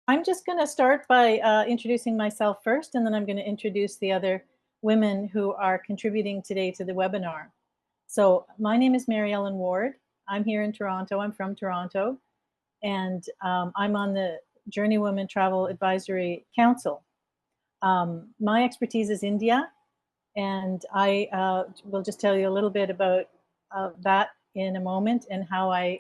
I'm just going to start by introducing myself first, and then I'm going to introduce the other women who are contributing today to the webinar. So my name is Mariellen Ward. I'm here in Toronto. I'm from Toronto, and I'm on the JourneyWoman Travel Advisory Council. My expertise is India, and I will just tell you a little bit about that in a moment and how I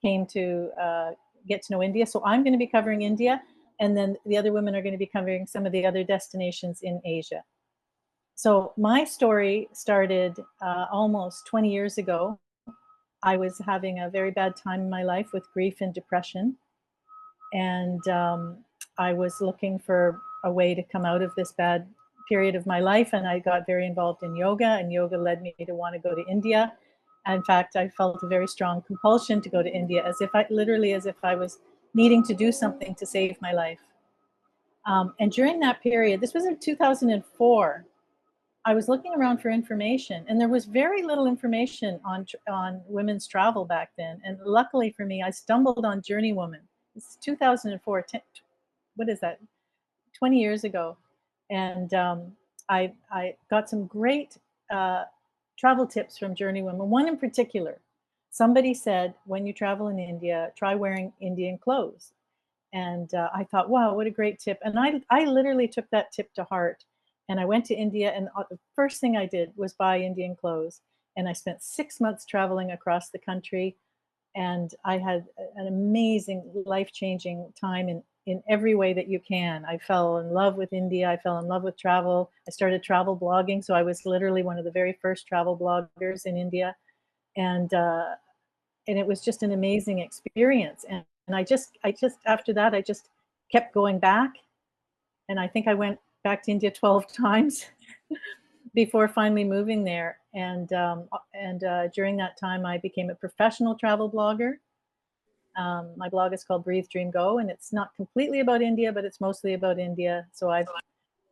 came to get to know India. So I'm going to be covering India, and then the other women are going to be covering some of the other destinations in Asia. So my story started almost 20 years ago. I was having a very bad time in my life with grief and depression, and I was looking for a way to come out of this bad period of my life, and I got very involved in yoga, and yoga led me to want to go to India. In fact, I felt a very strong compulsion to go to India, as if I was needing to do something to save my life. And during that period, this was in 2004, I was looking around for information, and there was very little information on women's travel back then. And luckily for me, I stumbled on JourneyWoman. This is 2004. What is that? 20 years ago, and I got some great travel tips from JourneyWoman. One in particular, somebody said, when you travel in India, try wearing Indian clothes. And I thought, wow, what a great tip. And I literally took that tip to heart. And I went to India, and the first thing I did was buy Indian clothes. And I spent 6 months traveling across the country. And I had an amazing, life-changing time in every way that you can. I fell in love with India. I fell in love with travel. I started travel blogging. So I was literally one of the very first travel bloggers in India. And it was just an amazing experience. And I just after that, I just kept going back. And I think I went back to India 12 times before finally moving there. And during that time, I became a professional travel blogger. My blog is called Breathe, Dream, Go, and it's not completely about India, but it's mostly about India. So I've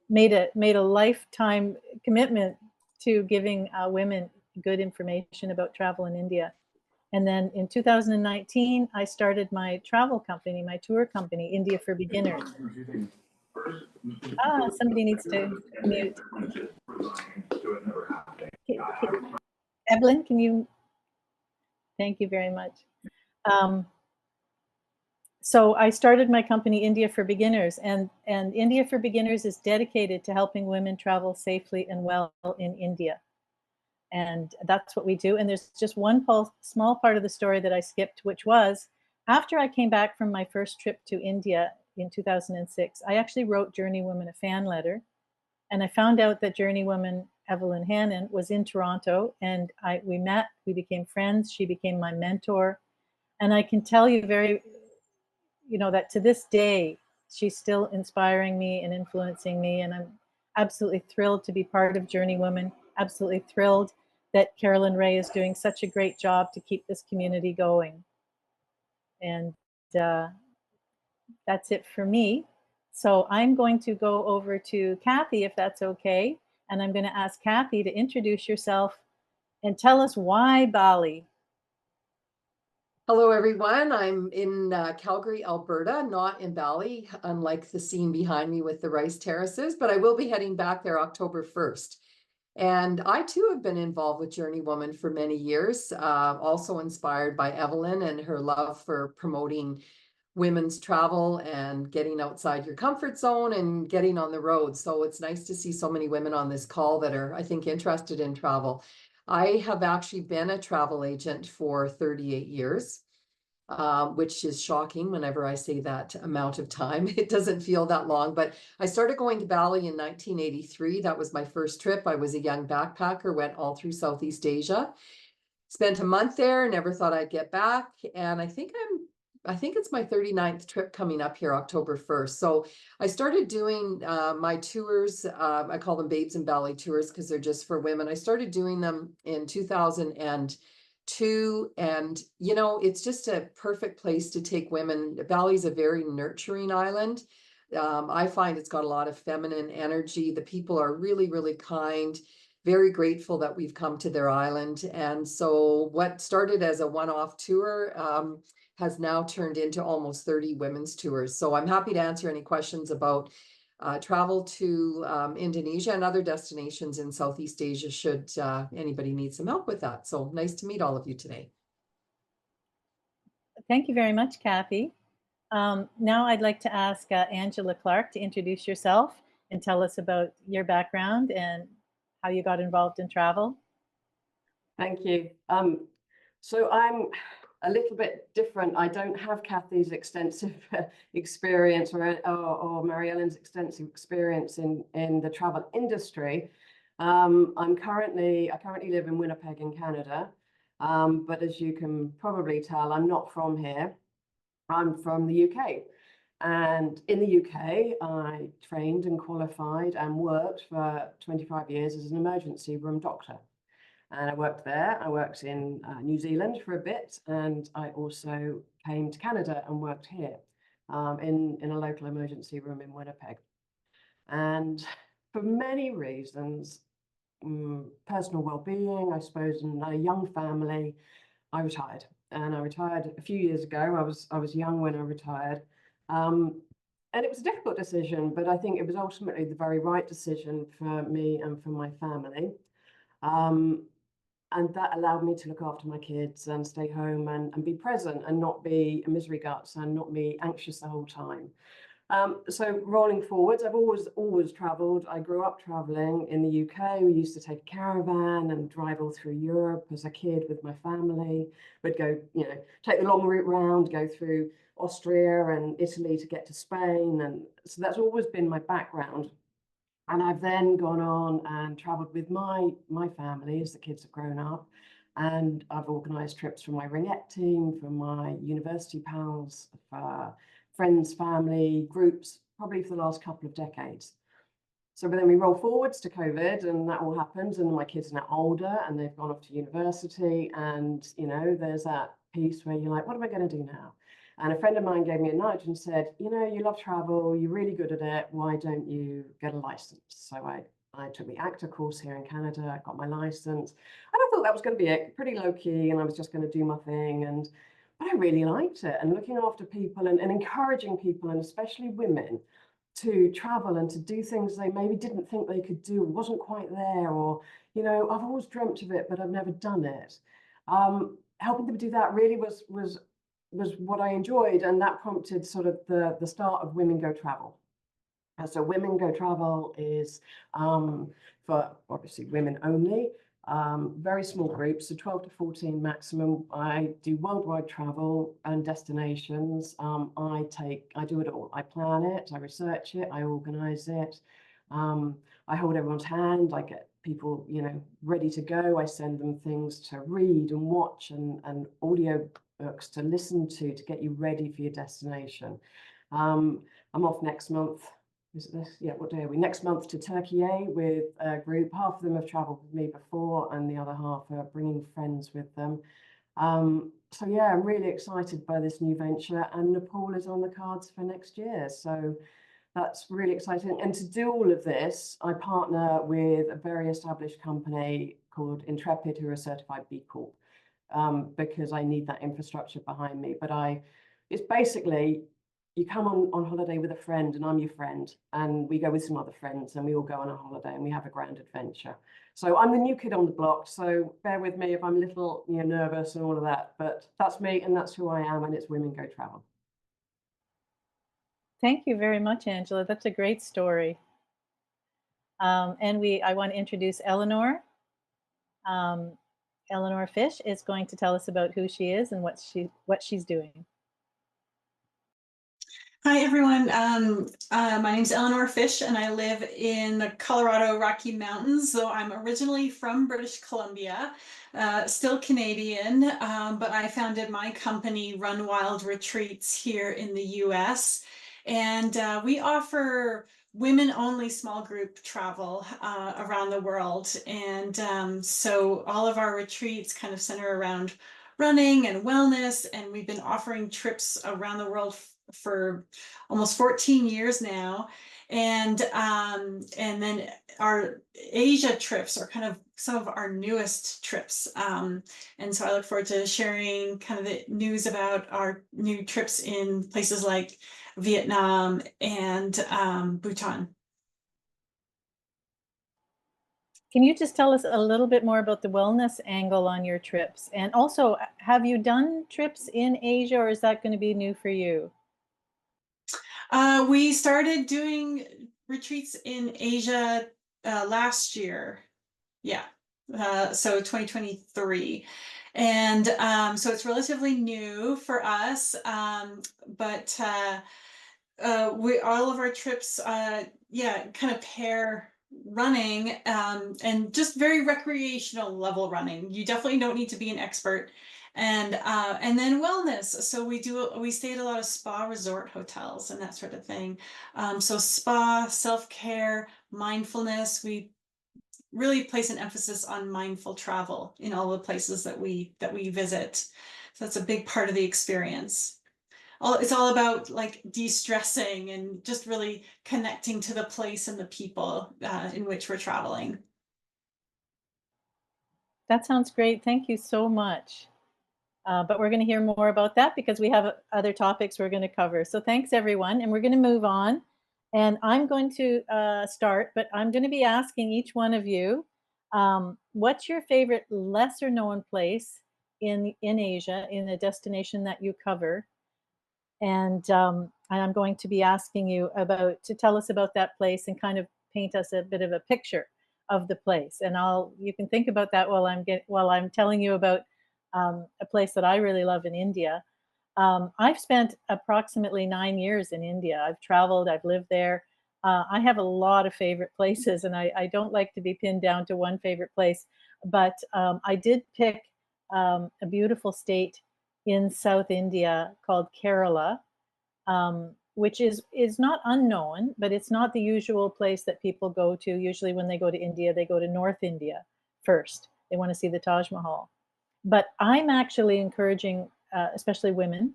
made a lifetime commitment to giving women good information about travel in India. And then in 2019, I started my travel company, my tour company, India for Beginners. Somebody needs to mute. Evelyn, can you? Thank you very much. So I started my company, India for Beginners, and India for Beginners is dedicated to helping women travel safely and well in India. And that's what we do. And there's just one small part of the story that I skipped, which was after I came back from my first trip to India in 2006, I actually wrote JourneyWoman a fan letter. And I found out that JourneyWoman Evelyn Hannon was in Toronto, and we met, we became friends. She became my mentor. And I can tell you that to this day, she's still inspiring me and influencing me. And I'm absolutely thrilled to be part of JourneyWoman, absolutely thrilled that Carolyn Ray is doing such a great job to keep this community going. And that's it for me. So I'm going to go over to Kathy, if that's okay. And I'm going to ask Kathy to introduce yourself and tell us why Bali. Hello, everyone. I'm in Calgary, Alberta, not in Bali, unlike the scene behind me with the rice terraces, but I will be heading back there October 1st. And I too have been involved with JourneyWoman for many years, also inspired by Evelyn and her love for promoting women's travel and getting outside your comfort zone and getting on the road. So it's nice to see so many women on this call that are, I think, interested in travel. I have actually been a travel agent for 38 years. Which is shocking whenever I say that amount of time. It doesn't feel that long, but I started going to Bali in 1983. That was my first trip. I was a young backpacker, went all through Southeast Asia, spent a month there, never thought I'd get back. And I think it's my 39th trip coming up here, October 1st. So I started doing my tours. I call them Babes in Bali tours because they're just for women. I started doing them in 2002, and it's just a perfect place to take women. Bali's a very nurturing island. I find it's got a lot of feminine energy. The people are really, really kind. very grateful that we've come to their island. And so what started as a one-off tour has now turned into almost 30 women's tours. So I'm happy to answer any questions about travel to Indonesia and other destinations in Southeast Asia should anybody need some help with that. So nice to meet all of you today. Thank you very much, Kathy. Now I'd like to ask Angela Clark to introduce yourself and tell us about your background and how you got involved in travel. Thank you. So I'm a little bit different. I don't have Kathy's extensive experience or Mariellen's extensive experience in the travel industry. I currently live in Winnipeg in Canada, but as you can probably tell, I'm not from here. I'm from the UK. And in the UK, I trained and qualified and worked for 25 years as an emergency room doctor. And I worked there. I worked in New Zealand for a bit, and I also came to Canada and worked here in a local emergency room in Winnipeg. And for many reasons, personal well-being, I suppose, and a young family, I retired. And I retired a few years ago. I was young when I retired. And it was a difficult decision, but I think it was ultimately the very right decision for me and for my family. And that allowed me to look after my kids and stay home and be present and not be a misery guts and not be anxious the whole time. So rolling forwards, I've always traveled. I grew up traveling in the UK. We used to take a caravan and drive all through Europe as a kid with my family. We'd go, take the long route round, go through Austria and Italy to get to Spain. And so that's always been my background. And I've then gone on and traveled with my family as the kids have grown up. And I've organized trips for my ringette team, for my university pals, for friends, family, groups, probably for the last couple of decades. So then we roll forwards to COVID and that all happens, and my kids are now older and they've gone off to university, and there's that piece where you're like, what am I going to do now? And a friend of mine gave me a nudge and said, you love travel, you're really good at it, why don't you get a license? So I took the ACTA course here in Canada, I got my license, and I thought that was going to be it, pretty low key, and I was just going to do my thing. But I really liked it, and looking after people and encouraging people, and especially women, to travel and to do things they maybe didn't think they could do, wasn't quite there, or, I've always dreamt of it, but I've never done it. Helping them do that really was what I enjoyed, and that prompted sort of the start of Women Go Travel. And so Women Go Travel is for obviously women only. Very small groups, so 12 to 14 maximum. I do worldwide travel and destinations. I do it all. I plan it, I research it, I organize it. I hold everyone's hand. I get people, ready to go. I send them things to read and watch and audio books to listen to get you ready for your destination. I'm off next month. Is it this? Yeah, what day are we? Next month to Turkey with a group. Half of them have traveled with me before, and the other half are bringing friends with them. So yeah, I'm really excited by this new venture, and Nepal is on the cards for next year. So that's really exciting. And to do all of this, I partner with a very established company called Intrepid, who are a certified B Corp, because I need that infrastructure behind me. But it's basically, you come on holiday with a friend, and I'm your friend, and we go with some other friends, and we all go on a holiday and we have a grand adventure. So I'm the new kid on the block, so bear with me if I'm a little nervous and all of that, but that's me and that's who I am, and it's Women Go Travel. Thank you very much, Angela. That's a great story. And I want to introduce Eleanor. Eleanor Fish is going to tell us about who she is and what she's doing. Hi, everyone. My name is Eleanor Fish, and I live in the Colorado Rocky Mountains. So I'm originally from British Columbia, still Canadian, but I founded my company, Run Wild Retreats, here in the US. And we offer women-only small group travel around the world. And so all of our retreats kind of center around running and wellness, and we've been offering trips around the world for almost 14 years now. And then our Asia trips are kind of some of our newest trips. And so I look forward to sharing kind of the news about our new trips in places like Vietnam and Bhutan. Can you just tell us a little bit more about the wellness angle on your trips? And also, have you done trips in Asia, or is that going to be new for you? We started doing retreats in Asia last year. Yeah. So 2023. And so it's relatively new for us. But all of our trips, yeah, kind of pair running and just very recreational level running. You definitely don't need to be an expert. And then wellness. So we stay at a lot of spa resort hotels and that sort of thing. So spa, self-care, mindfulness. We really place an emphasis on mindful travel in all the places that we visit. So that's a big part of the experience. It's all about like de-stressing and just really connecting to the place and the people in which we're traveling. That sounds great. Thank you so much. But we're going to hear more about that because we have other topics we're going to cover. So thanks, everyone. And we're going to move on. And I'm going to start, but I'm going to be asking each one of you, what's your favorite lesser known place in Asia, in a destination that you cover? And I'm going to be asking you to tell us about that place and kind of paint us a bit of a picture of the place. And you can think about that while I'm telling you about a place that I really love in India. I've spent approximately 9 years in India. I've traveled, I've lived there. I have a lot of favorite places, and I don't like to be pinned down to one favorite place. But I did pick a beautiful state in South India called Kerala, which is not unknown, but it's not the usual place that people go to. Usually when they go to India, they go to North India first. They want to see the Taj Mahal. But I'm actually encouraging, especially women,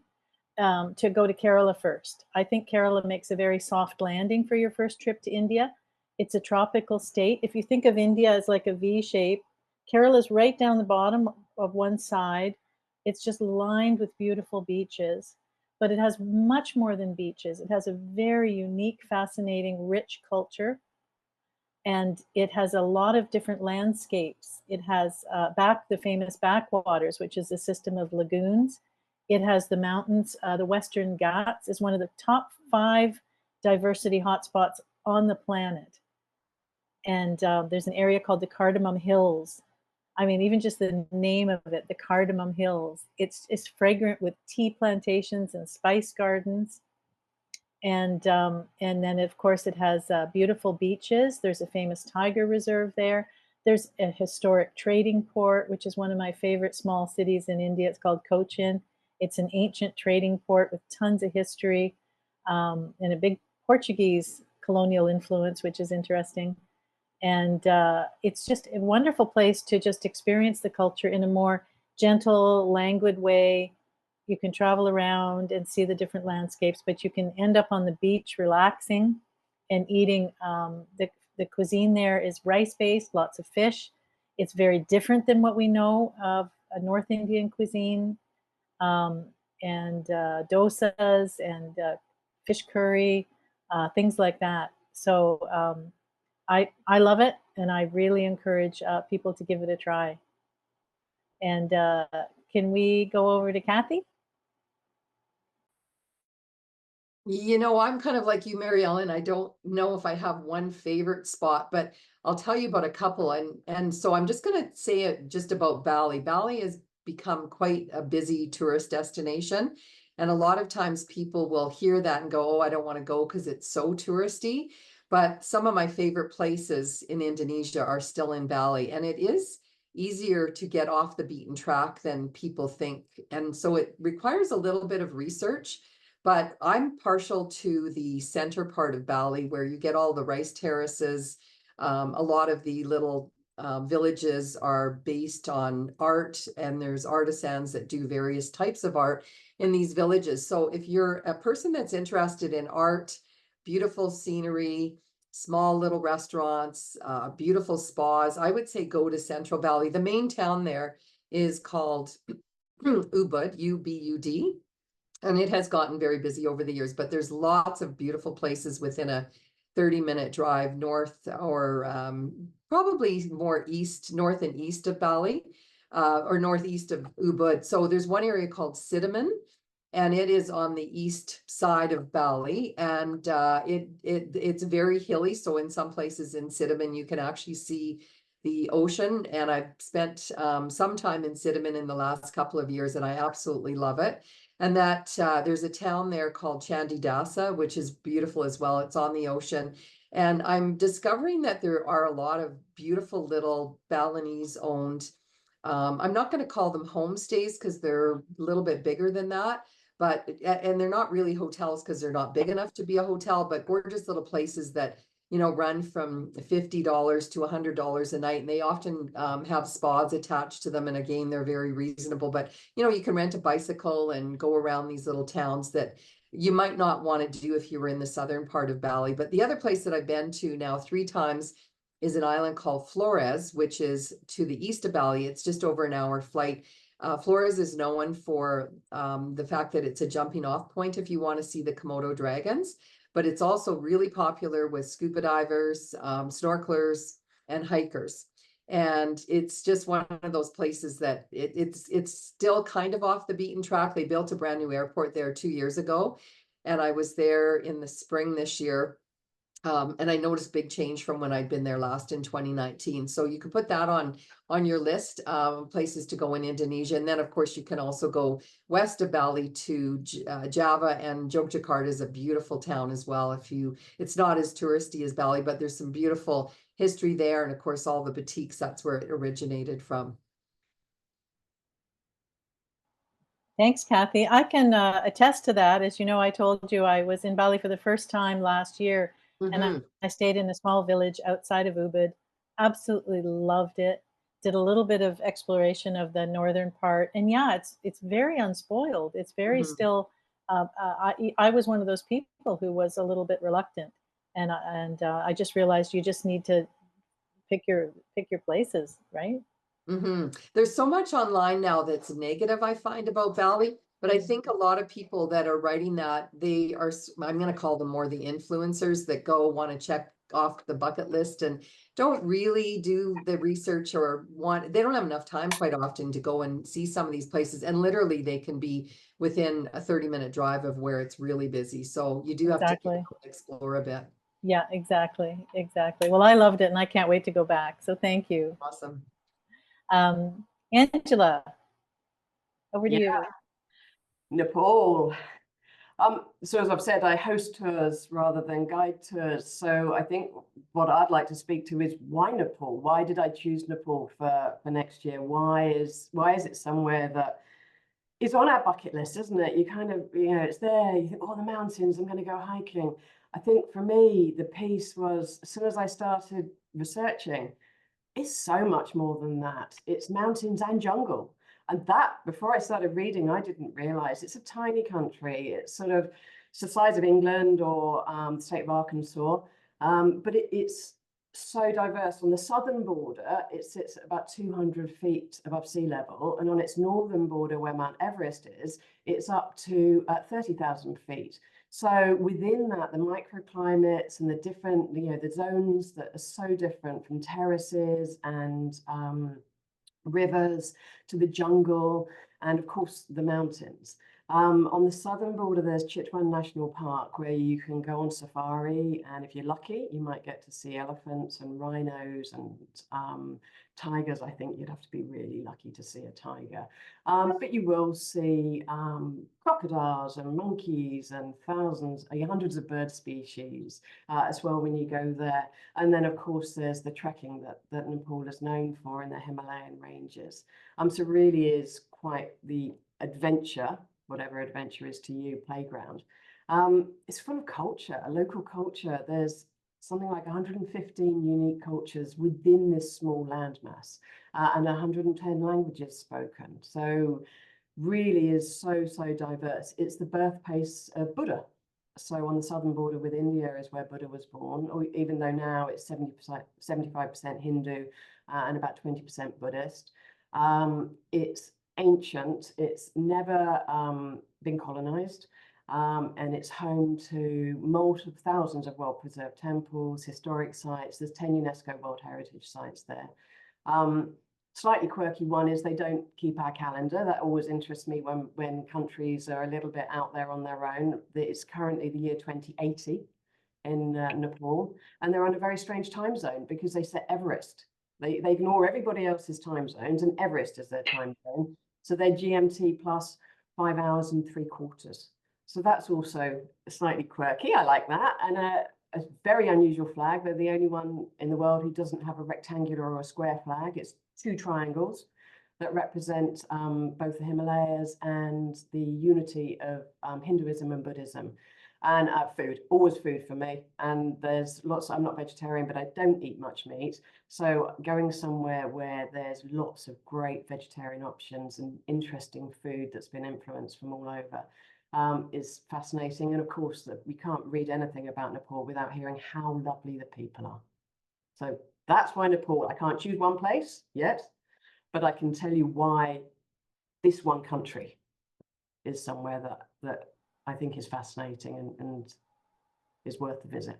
to go to Kerala first. I think Kerala makes a very soft landing for your first trip to India. It's a tropical state. If you think of India as like a V shape, Kerala is right down the bottom of one side. It's just lined with beautiful beaches, but it has much more than beaches. It has a very unique, fascinating, rich culture. And it has a lot of different landscapes. It has the famous backwaters, which is a system of lagoons. It has the mountains. The Western Ghats is one of the top 5 diversity hotspots on the planet. And there's an area called the Cardamom Hills. I mean, even just the name of it, the Cardamom Hills, it's fragrant with tea plantations and spice gardens. And then, of course, it has beautiful beaches. There's a famous tiger reserve there. There's a historic trading port, which is one of my favorite small cities in India. It's called Cochin. It's an ancient trading port with tons of history and a big Portuguese colonial influence, which is interesting. And it's just a wonderful place to just experience the culture in a more gentle, languid way. You can travel around and see the different landscapes, but you can end up on the beach relaxing and eating. The cuisine there is rice-based, lots of fish. It's very different than what we know of a North Indian cuisine, and dosas and fish curry, things like that. So I love it, and I really encourage people to give it a try. And can we go over to Kathy? You know, I'm kind of like you, Mariellen. I don't know if I have one favorite spot, but I'll tell you about a couple. And so I'm just going to say it just about Bali. Bali has become quite a busy tourist destination. And a lot of times people will hear that and go, oh, I don't want to go because it's so touristy. But some of my favorite places in Indonesia are still in Bali. And it is easier to get off the beaten track than people think. And so it requires a little bit of research. But I'm partial to the center part of Bali where you get all the rice terraces. A lot of the little villages are based on art, and there's artisans that do various types of art in these villages. So if you're a person that's interested in art, beautiful scenery, small little restaurants, beautiful spas. I would say go to Central Bali. The main town there is called Ubud, U-B-U-D, and it has gotten very busy over the years, but there's lots of beautiful places within a 30-minute drive north, or probably more east, north and east of Bali, or northeast of Ubud. So there's one area called Cinnamon, and it is on the east side of Bali, and it's very hilly. So in some places in Cinnamon, you can actually see the ocean. And I've spent some time in Cinnamon in the last couple of years, and I absolutely love it. And that there's a town there called Chandidasa, which is beautiful as well. It's on the ocean. And I'm discovering that there are a lot of beautiful little Balinese owned, I'm not going to call them homestays because they're a little bit bigger than that, but, and they're not really hotels because they're not big enough to be a hotel, but gorgeous little places that, you know, run from $50 to $100 a night. And they often have spas attached to them. And again, they're very reasonable, but, you know, you can rent a bicycle and go around these little towns that you might not want to do if you were in the southern part of Bali. But the other place that I've been to now 3 times is an island called Flores, which is to the east of Bali. It's just over an hour flight. Flores is known for the fact that it's a jumping off point if you want to see the Komodo dragons, but it's also really popular with scuba divers, snorkelers, and hikers. And it's just one of those places that it's still kind of off the beaten track. They built a brand new airport there 2 years ago, and I was there in the spring this year. And I noticed big change from when I'd been there last in 2019. So you could put that on your list of places to go in Indonesia. And then, of course, you can also go west of Bali to Java, and Yogyakarta is a beautiful town as well. It's not as touristy as Bali, but there's some beautiful history there. And of course, all the boutiques, that's where it originated from. Thanks, Kathy. I can attest to that. As you know, I told you I was in Bali for the first time last year, and I stayed in a small village outside of Ubud. Absolutely loved it. Did a little bit of exploration of the northern part, and yeah, it's very unspoiled. It's very still. I was one of those people who was a little bit reluctant, and I just realized you just need to pick your places, right? There's so much online now that's negative, I find, about Bali, but I think a lot of people that are writing that, they are, I'm going to call them more the influencers that want to check off the bucket list and don't really do the research, or they don't have enough time quite often to go and see some of these places. And literally they can be within a 30-minute drive of where it's really busy. So you do have to explore a bit. Yeah, exactly. Well, I loved it, and I can't wait to go back. So thank you. Awesome. Angela, over to you. Nepal. So as I've said, I host tours rather than guide tours. So I think what I'd like to speak to is why Nepal? Why did I choose Nepal for next year? Why is it somewhere that is on our bucket list, isn't it? You kind of, it's there. You think, oh, the mountains, I'm going to go hiking. I think for me, the piece was, as soon as I started researching, it's so much more than that. It's mountains and jungle. And that, before I started reading, I didn't realize it's a tiny country. It's the size of England or the state of Arkansas, but it's so diverse. On the southern border, it sits at about 200 feet above sea level, and on its northern border, where Mount Everest is, it's up to 30,000 feet. So within that, the microclimates and the different, the zones that are so different, from terraces and rivers to the jungle, and of course the mountains. On the southern border, there's Chitwan National Park, where you can go on safari, and if you're lucky, you might get to see elephants and rhinos and tigers. I think you'd have to be really lucky to see a tiger. But you will see crocodiles and monkeys and hundreds of bird species as well when you go there. And then, of course, there's the trekking that Nepal is known for in the Himalayan ranges. So really is quite the adventure, whatever adventure is to you, playground. It's full of culture, a local culture. There's something like 115 unique cultures within this small landmass, and 110 languages spoken. So really is so diverse. It's the birthplace of Buddha. So on the southern border with India is where Buddha was born, or even though now it's 75% Hindu and about 20% Buddhist. It's ancient, it's never been colonized, and it's home to multiple thousands of well-preserved temples, historic sites. There's 10 UNESCO World Heritage Sites there. Slightly quirky one is they don't keep our calendar. That always interests me when countries are a little bit out there on their own. It's currently the year 2080 in Nepal, and they're on a very strange time zone because they set Everest. They ignore everybody else's time zones, and Everest is their time zone. So they're GMT plus 5 hours and 3/4. So that's also slightly quirky. I like that. And a very unusual flag. They're the only one in the world who doesn't have a rectangular or a square flag. It's 2 triangles that represent both the Himalayas and the unity of Hinduism and Buddhism. And food, always food for me. And there's lots, I'm not vegetarian, but I don't eat much meat. So going somewhere where there's lots of great vegetarian options and interesting food that's been influenced from all over is fascinating. And of course, that we can't read anything about Nepal without hearing how lovely the people are. So that's why Nepal, I can't choose one place yet, but I can tell you why this one country is somewhere that I think is fascinating and is worth the visit.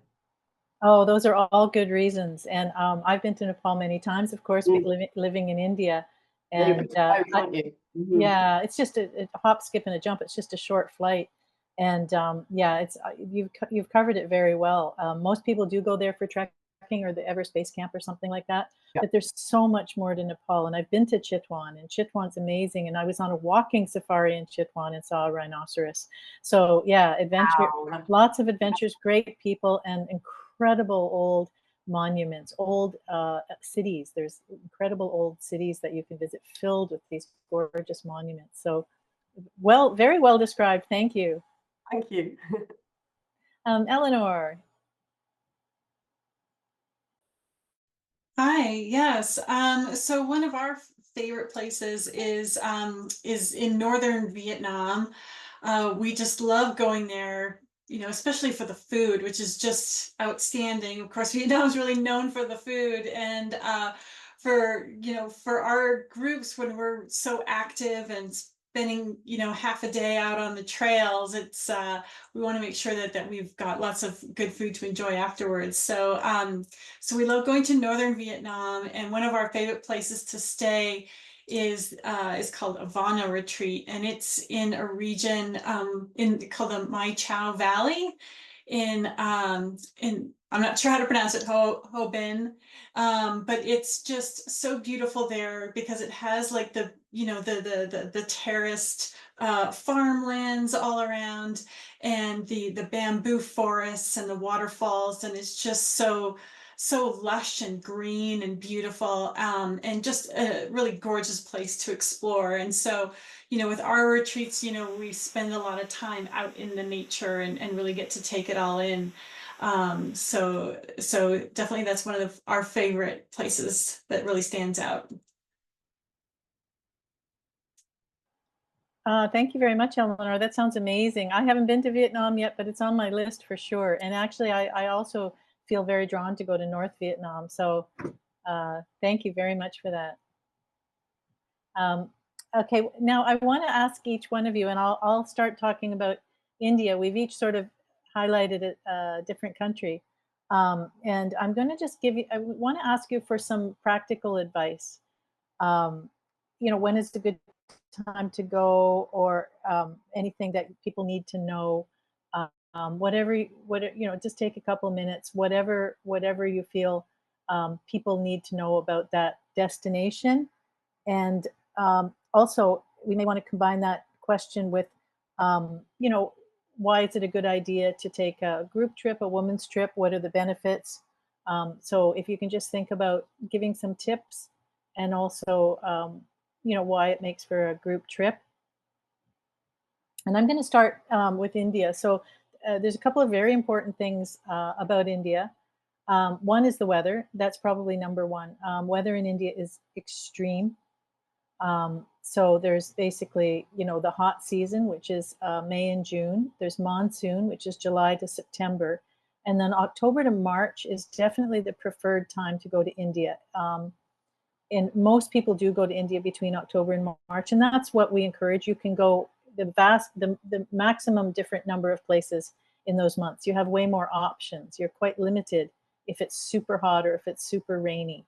Oh, those are all good reasons. And I've been to Nepal many times, of course, living in India. And aren't you? Mm-hmm. Yeah, it's just a hop, skip, and a jump. It's just a short flight. And yeah, it's you've covered it very well. Most people do go there for trekking or the Everest Base Camp or something like that. Yep. But there's so much more to Nepal. And I've been to Chitwan, and Chitwan's amazing. And I was on a walking safari in Chitwan and saw a rhinoceros. So yeah, adventure, Wow. lots of adventures, great people, and incredible old monuments, old cities. There's incredible old cities that you can visit filled with these gorgeous monuments. So very well described. Thank you. Thank you. Eleanor. Hi, yes. So one of our favorite places is in northern Vietnam. We just love going there, you know, especially for the food, which is just outstanding. Of course, Vietnam is really known for the food, and for our groups when we're so active and spending, you know, half a day out on the trails, it's we want to make sure that we've got lots of good food to enjoy afterwards. So so we love going to northern Vietnam, and one of our favorite places to stay is called Avana Retreat, and it's in a region called the Mai Chau Valley in I'm not sure how to pronounce it, Ho Bin, but it's just so beautiful there because it has like the, you know, the terraced farmlands all around, and the bamboo forests and the waterfalls, and it's just so lush and green and beautiful, and just a really gorgeous place to explore. And so, you know, with our retreats, you know, we spend a lot of time out in the nature and really get to take it all in. So definitely that's one of our favorite places that really stands out. Thank you very much, Eleanor. That sounds amazing. I haven't been to Vietnam yet, but it's on my list for sure. And actually, I also feel very drawn to go to North Vietnam. So thank you very much for that. Okay, now I want to ask each one of you, and I'll start talking about India. We've each sort of highlighted a different country. And I'm going to just I want to ask you for some practical advice. You know, when is a good time to go, or anything that people need to know? Whatever, you know, just take a couple minutes, whatever you feel people need to know about that destination. And also, we may want to combine that question with, you know, why is it a good idea to take a group trip, a woman's trip? What are the benefits? So if you can just think about giving some tips, and also, you know, why it makes for a group trip. And I'm going to start with India. So there's a couple of very important things about India. One is the weather. That's probably number one. Weather in India is extreme. So there's basically, the hot season, which is May and June. There's monsoon, which is July to September. And then October to March is definitely the preferred time to go to India. And most people do go to India between October and March, and that's what we encourage. You can go the maximum different number of places in those months. You have way more options. You're quite limited if it's super hot or if it's super rainy.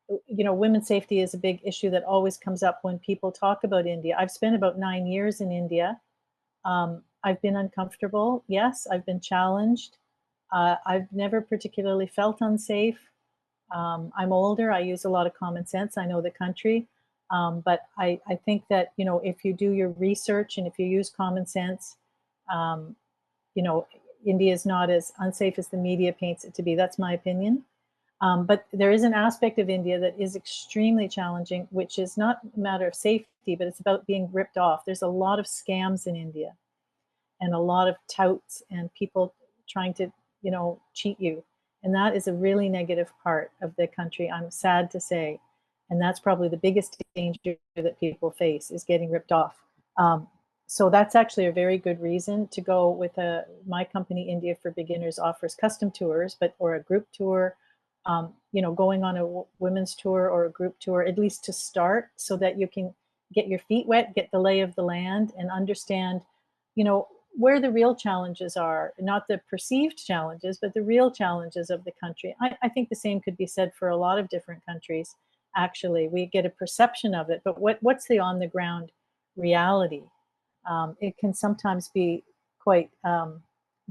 Women's safety is a big issue that always comes up when people talk about India. I've spent about 9 years in India. I've been uncomfortable. Yes, I've been challenged. I've never particularly felt unsafe. I'm older. I use a lot of common sense. I know the country. But I think that, if you do your research and if you use common sense, India is not as unsafe as the media paints it to be. That's my opinion. But there is an aspect of India that is extremely challenging, which is not a matter of safety, but it's about being ripped off. There's a lot of scams in India and a lot of touts and people trying to, cheat you. And that is a really negative part of the country, I'm sad to say. And that's probably the biggest danger that people face, is getting ripped off. So that's actually a very good reason to go with my company, India for Beginners, offers custom tours, or a group tour, going on a women's tour or a group tour, at least to start, so that you can get your feet wet, get the lay of the land, and understand, where the real challenges are, not the perceived challenges, but the real challenges of the country. I think the same could be said for a lot of different countries. Actually, we get a perception of it, but what's the on the ground reality? It can sometimes be quite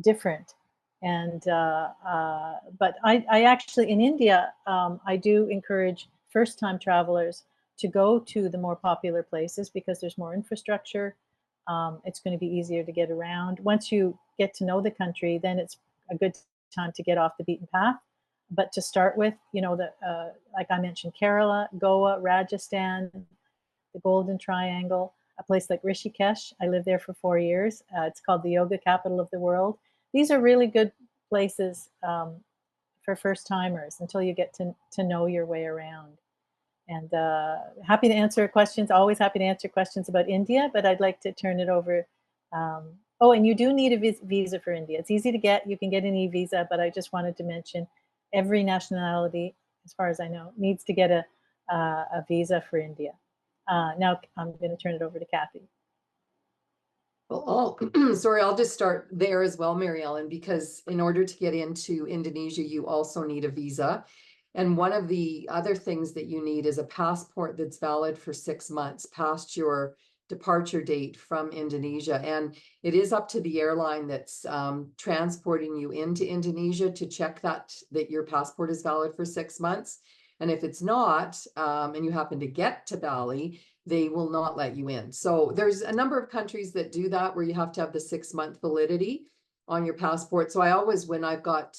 different. And but I actually, in India, I do encourage first-time travelers to go to the more popular places because there's more infrastructure. It's going to be easier to get around. Once you get to know the country, then it's a good time to get off the beaten path. But to start with, like I mentioned, Kerala, Goa, Rajasthan, the Golden Triangle, a place like Rishikesh. I lived there for 4 years. It's called the yoga capital of the world. These are really good places for first timers until you get to know your way around. And happy to answer questions, always happy to answer questions about India, but I'd like to turn it over. Oh, and you do need a visa for India. It's easy to get. You can get an e-visa, but I just wanted to mention every nationality, as far as I know, needs to get a visa for India. Now I'm going to turn it over to Kathy. Well, sorry, I'll just start there as well, Mariellen, because in order to get into Indonesia, you also need a visa. And one of the other things that you need is a passport that's valid for 6 months past your departure date from Indonesia. And it is up to the airline that's transporting you into Indonesia to check that your passport is valid for 6 months. And if it's not, and you happen to get to Bali, they will not let you in. So there's a number of countries that do that, where you have to have the 6-month validity on your passport. So I always, when I've got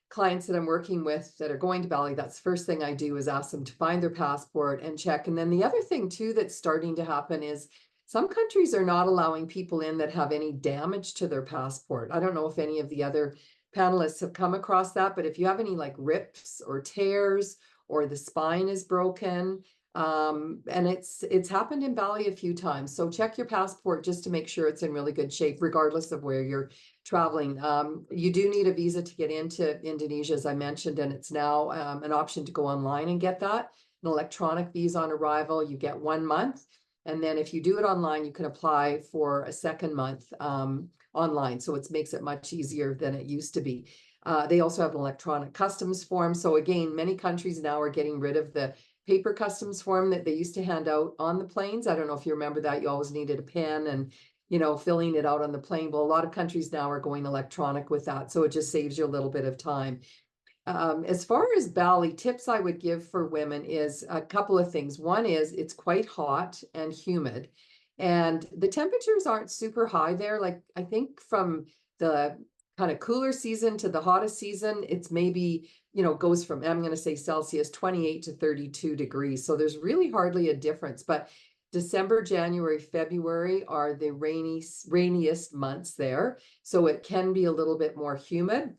clients that I'm working with that are going to Bali, that's the first thing I do, is ask them to find their passport and check. And then the other thing too that's starting to happen is some countries are not allowing people in that have any damage to their passport. I don't know if any of the other panelists have come across that, but if you have any like rips or tears, or the spine is broken, and it's happened in Bali a few times. So check your passport just to make sure it's in really good shape, regardless of where you're traveling. You do need a visa to get into Indonesia, as I mentioned, and it's now an option to go online and get that. An electronic visa on arrival, you get 1 month. And then if you do it online, you can apply for a second month online. So it makes it much easier than it used to be. They also have an electronic customs form. So again, many countries now are getting rid of the paper customs form that they used to hand out on the planes. I don't know if you remember that. You always needed a pen and, filling it out on the plane. Well, a lot of countries now are going electronic with that. So it just saves you a little bit of time. As far as Bali, tips I would give for women is a couple of things. One is it's quite hot and humid, and the temperatures aren't super high there. Like, I think from the kind of cooler season to the hottest season, it's maybe, goes from, I'm going to say Celsius, 28 to 32 degrees. So there's really hardly a difference. But December, January, February are the rainiest months there. So it can be a little bit more humid.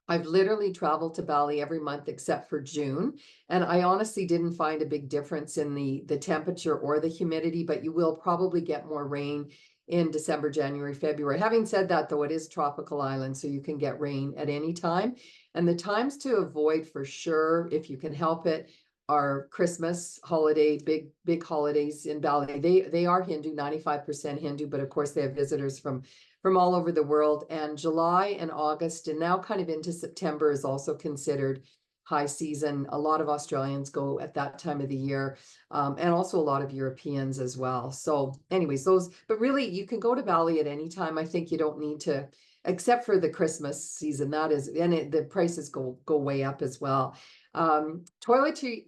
I've literally traveled to Bali every month except for June. And I honestly didn't find a big difference in the temperature or the humidity, but you will probably get more rain in December, January, February. Having said that, though, it is tropical island, so you can get rain at any time. And the times to avoid for sure, if you can help it, are Christmas, holiday, big holidays in Bali. They are Hindu, 95% Hindu, but of course they have visitors from all over the world. And July and August, and now kind of into September, is also considered high season. A lot of Australians go at that time of the year, and also a lot of Europeans as well. So anyways, but really you can go to Bali at any time. I think you don't need to, except for the Christmas season, that is, and the prices go way up as well. Toiletries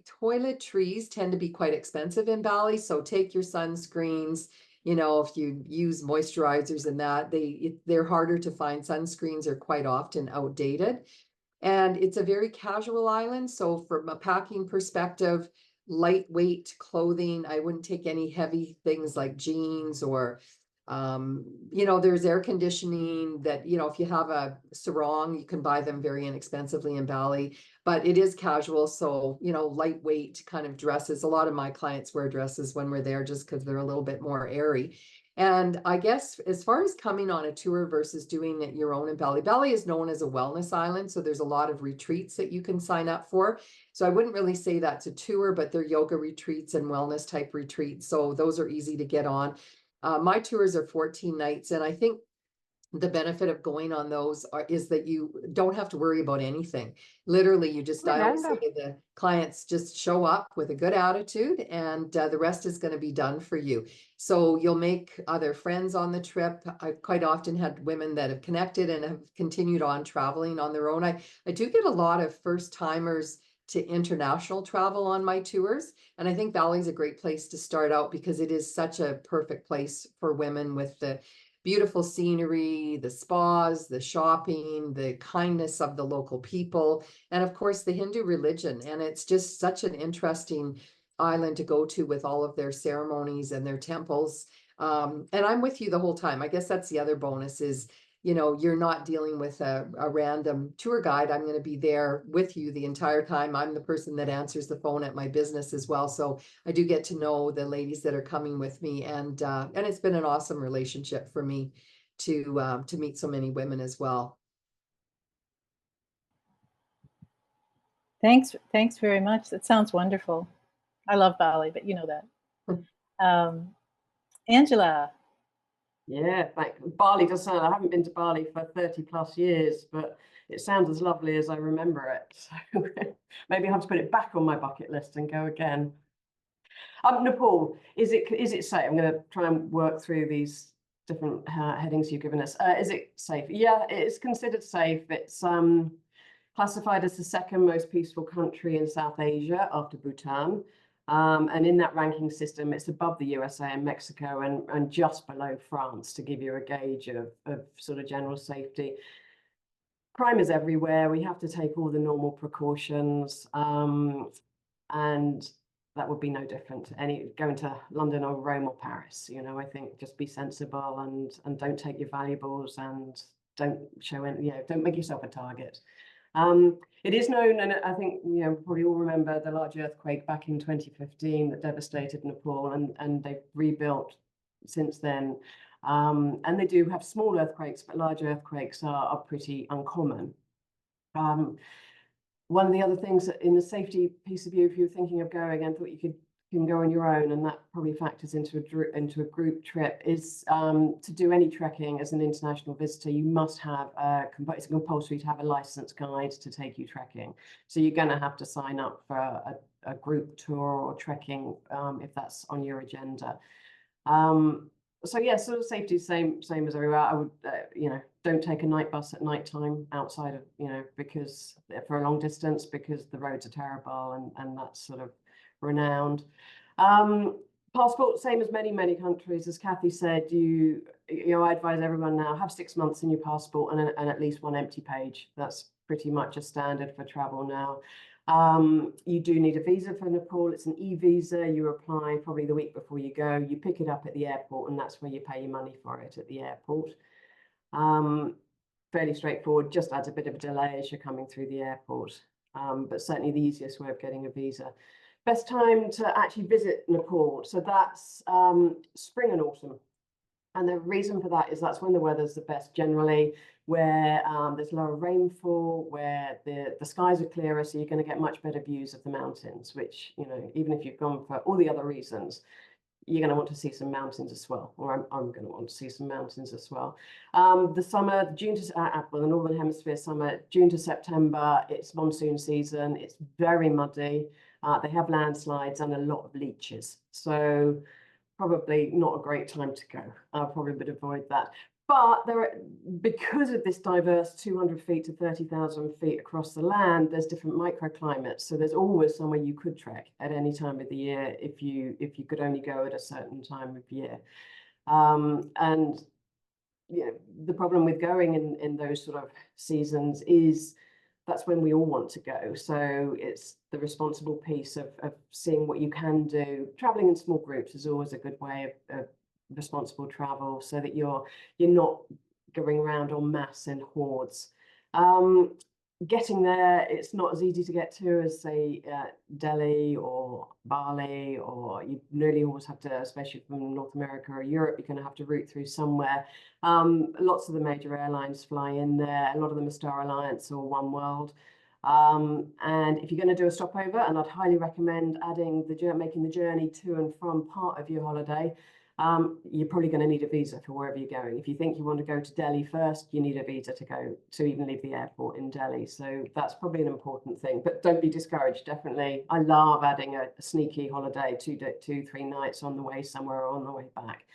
tend to be quite expensive in Bali, so take your sunscreens. You know, if you use moisturizers and that, they're harder to find. Sunscreens are quite often outdated. And it's a very casual island. So from a packing perspective, lightweight clothing. I wouldn't take any heavy things like jeans or, you know, there's air conditioning that, you know, if you have a sarong, you can buy them very inexpensively in Bali, but it is casual. So, you know, lightweight kind of dresses. A lot of my clients wear dresses when we're there just because they're a little bit more airy. And I guess as far as coming on a tour versus doing it your own in Bali, Bali is known as a wellness island. So there's a lot of retreats that you can sign up for. So I wouldn't really say that's a tour, but they're yoga retreats and wellness type retreats. So those are easy to get on. My tours are 14 nights. And I think the benefit of going on those is that you don't have to worry about anything. Literally, you just, I always say to the clients, just show up with a good attitude and the rest is going to be done for you. So you'll make other friends on the trip. I've quite often had women that have connected and have continued on traveling on their own. I do get a lot of first timers to international travel on my tours. And I think Bali's a great place to start out because it is such a perfect place for women with the beautiful scenery, the spas, the shopping, the kindness of the local people, and of course the Hindu religion. And it's just such an interesting island to go to with all of their ceremonies and their temples. And I'm with you the whole time. I guess that's the other bonus is, you know, you're not dealing with a random tour guide. I'm going to be there with you the entire time. I'm the person that answers the phone at my business as well. So I do get to know the ladies that are coming with me. And it's been an awesome relationship for me to meet so many women as well. Thanks very much. That sounds wonderful. I love Bali, but you know that. Angela. Yeah, Bali does sound, I haven't been to Bali for 30 plus years, but it sounds as lovely as I remember it. So maybe I have to put it back on my bucket list and go again. Nepal, is it safe? I'm going to try and work through these different headings you've given us. Is it safe? Yeah, it is considered safe. It's classified as the second most peaceful country in South Asia after Bhutan. And in that ranking system, it's above the USA and Mexico and just below France, to give you a gauge of sort of general safety. Crime is everywhere. We have to take all the normal precautions. And that would be no different to going to London or Rome or Paris. You know, I think just be sensible and don't take your valuables and don't show any, you know, don't make yourself a target. It is known, and I think, you know, probably all remember the large earthquake back in 2015 that devastated Nepal, and they've rebuilt since then. And they do have small earthquakes, but large earthquakes are pretty uncommon. One of the other things that in the safety piece of view, if you're thinking of going and thought you can go on your own, and that probably factors into a group trip, is to do any trekking as an international visitor, you must have it's compulsory to have a licensed guide to take you trekking. So you're going to have to sign up for a group tour or trekking if that's on your agenda. So yeah, sort of safety same as everywhere. I would, you know, don't take a night bus at night time outside of, you know, because for a long distance, because the roads are terrible and that's sort of renowned. Passport, same as many countries. As Kathy said, you know, I advise everyone now, have 6 months in your passport and at least one empty page. That's pretty much a standard for travel now. You do need a visa for Nepal. It's an e-visa. You apply probably the week before you go. You pick it up at the airport, and that's where you pay your money for it, at the airport. fairly straightforward, just adds a bit of a delay as you're coming through the airport. But certainly the easiest way of getting a visa. Best time to actually visit Nepal. So that's spring and autumn. And the reason for that is that's when the weather's the best generally, where there's lower rainfall, where the skies are clearer, so you're going to get much better views of the mountains, which, you know, even if you've gone for all the other reasons, you're going to want to see some mountains as well, or I'm going to want to see some mountains as well. The summer, June to well, the Northern Hemisphere summer, June to September, it's monsoon season. It's very muddy. They have landslides and a lot of leeches. So probably not a great time to go. I probably would avoid that. But there are, because of this diverse 200 feet to 30,000 feet across the land, there's different microclimates. So there's always somewhere you could trek at any time of the year if you could only go at a certain time of year. And you know, the problem with going in those sort of seasons is that's when we all want to go. So it's the responsible piece of seeing what you can do. Traveling in small groups is always a good way of responsible travel, so that you're not going around en masse in hordes. Getting there, it's not as easy to get to as, say, Delhi or Bali, or you nearly always have to, especially from North America or Europe, you're going to have to route through somewhere. Lots of the major airlines fly in there. A lot of them are Star Alliance or One World. And if you're going to do a stopover, and I'd highly recommend making the journey to and from part of your holiday, you're probably going to need a visa for wherever you're going. If you think you want to go to Delhi first, you need a visa to even leave the airport in Delhi. So that's probably an important thing, but don't be discouraged. Definitely. I love adding a sneaky holiday, 2-3 nights on the way somewhere or on the way back.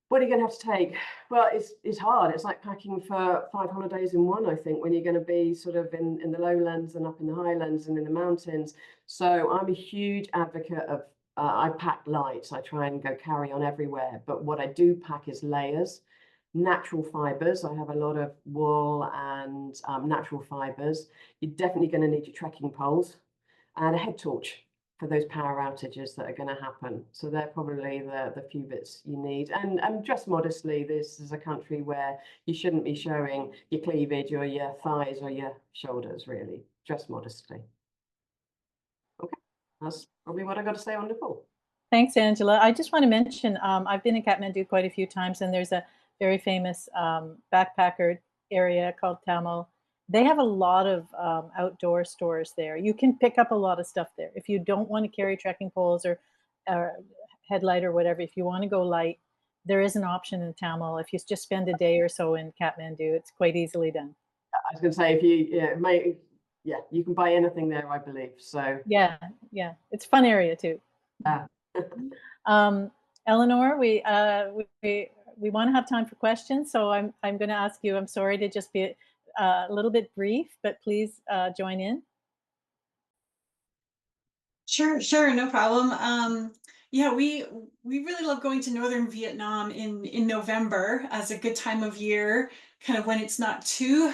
What are you going to have to take? Well, it's hard. It's like packing for 5 holidays in one, I think, when you're going to be sort of in the lowlands and up in the highlands and in the mountains. So I'm a huge advocate of I pack light. I try and go carry on everywhere. But what I do pack is layers, natural fibers. I have a lot of wool and natural fibers. You're definitely going to need your trekking poles and a head torch for those power outages that are going to happen. So they're probably the few bits you need. And dress modestly. This is a country where you shouldn't be showing your cleavage or your thighs or your shoulders, really. Dress modestly. Okay, that's probably what I got to say on Nepal. Thanks, Angela. I just want to mention, I've been in Kathmandu quite a few times, and there's a very famous backpacker area called Tamil. They have a lot of outdoor stores there. You can pick up a lot of stuff there. If you don't want to carry trekking poles or headlight or whatever, if you want to go light, there is an option in Tamil. If you just spend a day or so in Kathmandu, it's quite easily done. I was going to say, if you you can buy anything there, I believe. So yeah, it's a fun area too. Eleanor, we want to have time for questions, so I'm going to ask you. I'm sorry to just be a little bit brief, but please join in. Sure, no problem. Yeah, we really love going to northern Vietnam in November as a good time of year, kind of when it's not too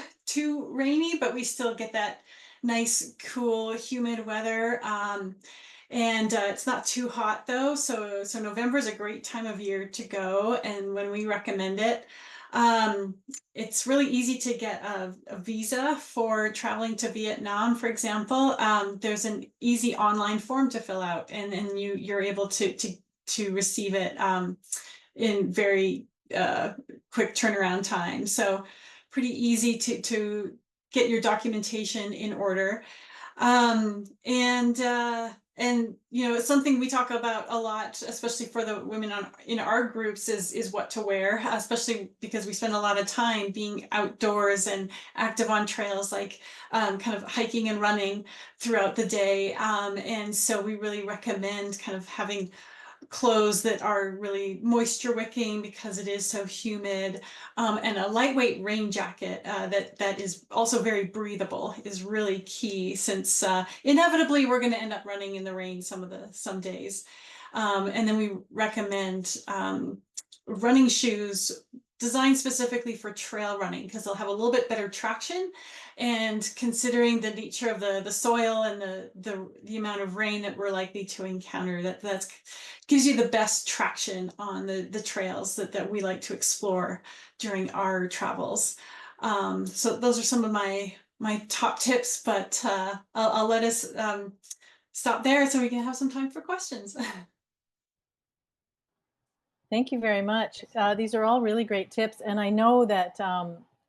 rainy, but we still get that nice, cool, humid weather. And it's not too hot though, so November is a great time of year to go, and when we recommend it. It's really easy to get a visa for traveling to Vietnam, for example. There's an easy online form to fill out, and you're able to receive it in very quick turnaround time. So pretty easy to get your documentation in order. And you know, it's something we talk about a lot, especially for the women in our groups, is what to wear, especially because we spend a lot of time being outdoors and active on trails, like kind of hiking and running throughout the day. And so we really recommend kind of having clothes that are really moisture wicking because it is so humid, and a lightweight rain jacket that is also very breathable is really key, since inevitably we're going to end up running in the rain some days. And then we recommend running shoes designed specifically for trail running because they'll have a little bit better traction. And considering the nature of the soil and the amount of rain that we're likely to encounter, that gives you the best traction on the trails that we like to explore during our travels. So those are some of my top tips, but I'll let us stop there so we can have some time for questions. Thank you very much. These are all really great tips, and I know that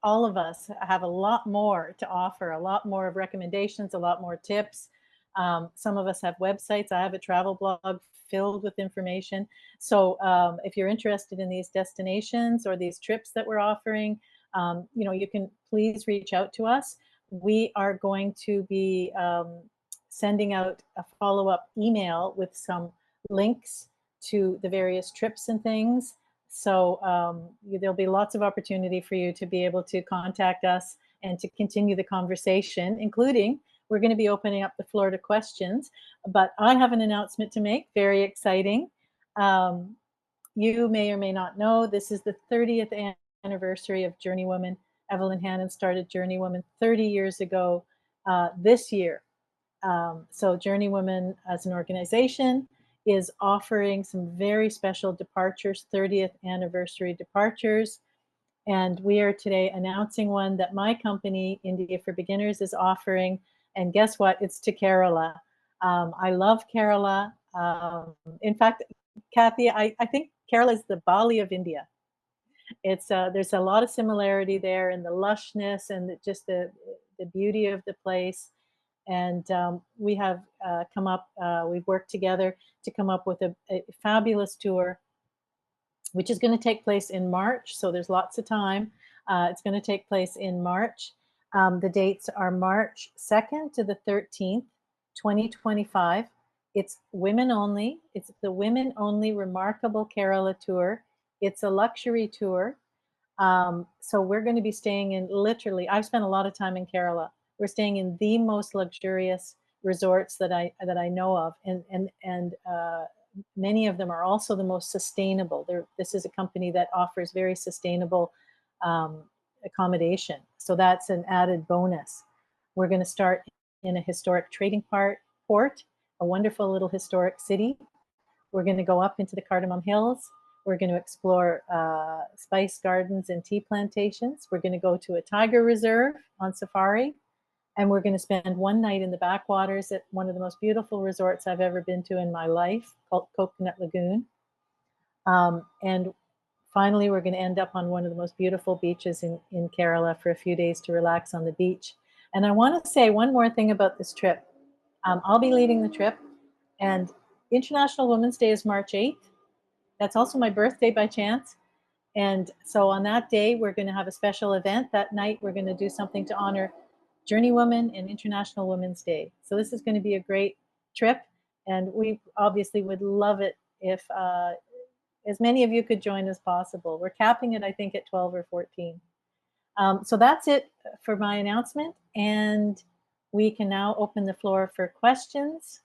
all of us have a lot more to offer, a lot more of recommendations, a lot more tips. Some of us have websites. I have a travel blog filled with information. So if you're interested in these destinations or these trips that we're offering, you can please reach out to us. We are going to be sending out a follow-up email with some links to the various trips and things. So there'll be lots of opportunity for you to be able to contact us and to continue the conversation, including we're going to be opening up the floor to questions. But I have an announcement to make, very exciting. You may or may not know, this is the 30th anniversary of JourneyWoman. Evelyn Hannon started JourneyWoman 30 years ago this year. So JourneyWoman as an organization is offering some very special departures, 30th anniversary departures. And we are today announcing one that my company, India for Beginners, is offering. And guess what? It's to Kerala. I love Kerala. In fact, Kathy, I think Kerala is the Bali of India. It's there's a lot of similarity there in the lushness and just the beauty of the place. And we have we've worked together to come up with a fabulous tour, which is going to take place in March. So there's lots of time. It's going to take place in March. The dates are March 2nd to the 13th, 2025. It's women only. It's the Women Only Remarkable Kerala Tour. It's a luxury tour. So we're going to be staying in literally, I've spent a lot of time in Kerala. We're staying in the most luxurious resorts that I know of, and many of them are also the most sustainable. This is a company that offers very sustainable accommodation, so that's an added bonus. We're going to start in a historic trading port, a wonderful little historic city. We're going to go up into the Cardamom Hills. We're going to explore spice gardens and tea plantations. We're going to go to a tiger reserve on safari. And we're going to spend one night in the backwaters at one of the most beautiful resorts I've ever been to in my life, called Coconut Lagoon. And finally, we're going to end up on one of the most beautiful beaches in Kerala for a few days to relax on the beach. And I want to say one more thing about this trip. I'll be leading the trip, and International Women's Day is March 8th. That's also my birthday by chance. And so on that day, we're going to have a special event. That night, we're going to do something to honor JourneyWoman and International Women's Day. So this is going to be a great trip, and we obviously would love it if as many of you could join as possible. We're capping it, I think, at 12 or 14. So that's it for my announcement, and we can now open the floor for questions.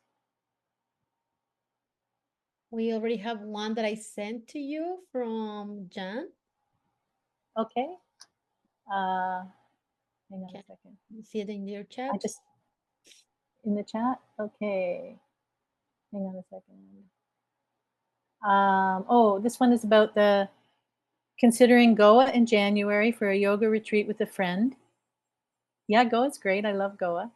We already have one that I sent to you from Jan. Okay. Hang on a second. You see it in your chat? In the chat? Okay. Hang on a second. Oh, this one is about considering Goa in January for a yoga retreat with a friend. Yeah, Goa's great. I love Goa.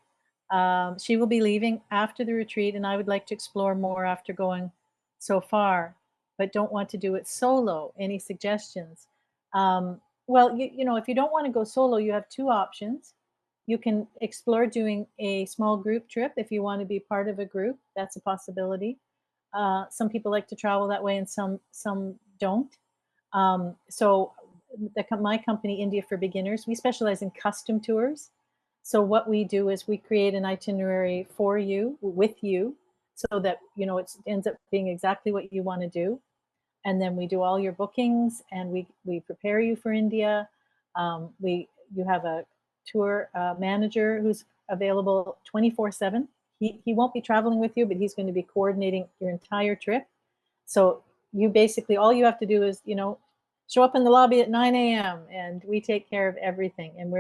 She will be leaving after the retreat, and I would like to explore more after going so far, but don't want to do it solo. Any suggestions? Well, you know, if you don't want to go solo, you have two options. You can explore doing a small group trip if you want to be part of a group. That's a possibility. Some people like to travel that way, and some don't. So my company, India for Beginners, we specialize in custom tours. So what we do is we create an itinerary for you, with you, so that, you know, it ends up being exactly what you want to do. And then we do all your bookings, and we prepare you for India. You have a tour manager who's available 24/7. He won't be traveling with you, but he's going to be coordinating your entire trip. So you basically, all you have to do is, you know, show up in the lobby at 9 a.m. and we take care of everything. And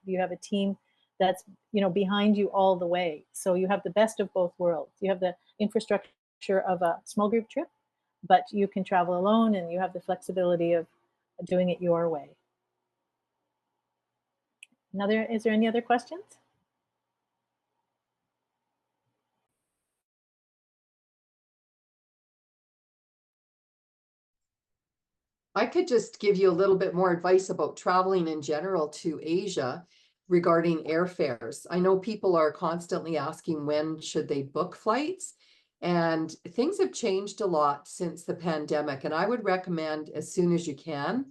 you have a team that's, you know, behind you all the way. So you have the best of both worlds. You have the infrastructure of a small group trip, but you can travel alone and you have the flexibility of doing it your way. Is there any other questions? I could just give you a little bit more advice about traveling in general to Asia regarding airfares. I know people are constantly asking when should they book flights, and things have changed a lot since the pandemic. And I would recommend as soon as you can,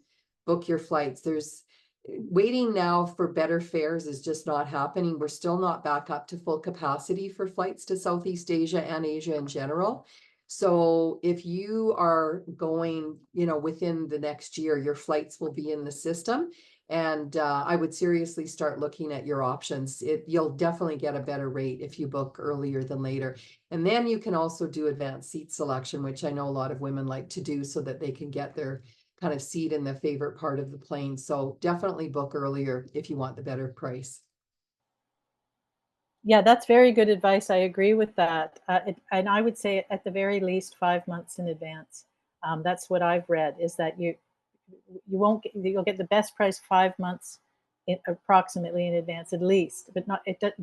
book your flights. There's waiting now for better fares is just not happening. We're still not back up to full capacity for flights to Southeast Asia and Asia in general. So if you are going, you know, within the next year, your flights will be in the system. And I would seriously start looking at your options. You'll definitely get a better rate if you book earlier than later. And then you can also do advanced seat selection, which I know a lot of women like to do so that they can get their kind of seat in the favorite part of the plane. So definitely book earlier if you want the better price. Yeah, that's very good advice. I agree with that. And I would say at the very least 5 months in advance. That's what I've read, is that you'll get the best price 5 months approximately in advance at least, but